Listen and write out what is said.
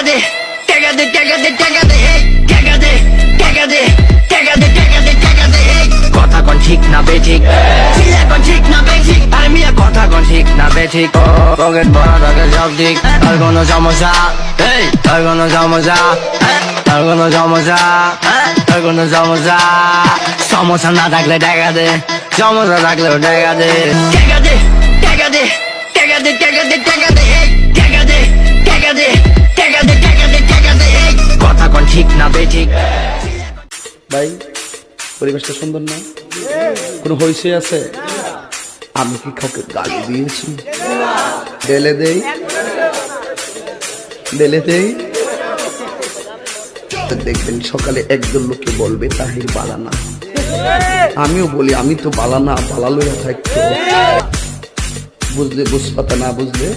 দে টাকা দে টাকা দে টাকা দে টাকা দে টাকা দে টাকা দে টাকা দে টাকা দে কথা কোন ঠিক না বেঠিক ছিলা কোন ঠিক না বেঠিক আর মিয়া কথা কোন ঠিক না বেঠিক পকেট ভরা থাকে সব ঠিক আর কোনো সমস্যা এই আর কোনো সমস্যা আর কোনো সমস্যা আর কোনো সমস্যা সমস্যা না থাকলে টাকা দে সমস্যা থাকলেও টাকা দে টাকা দে টাকা দে টাকা দে টাকা দে টাকা দে টাকা দে টাকা দে টাকা দে টাকা দে টাকা দে কথা কোন ঠিক না বেঠিক ভাই পরিবেশটা সুন্দর না? কোনো হইছে আছে? আমি কি কাউকে গালি দিয়েছি? ডেলে দেই ডেলে দেই দেখবেন সকালে একজন লোকে বলবে তাহির বালানা, আমিও বলি আমি তো বালানা, বালা লইয়া থাকতো। বুঝলে বুঝপাতা না বুঝলে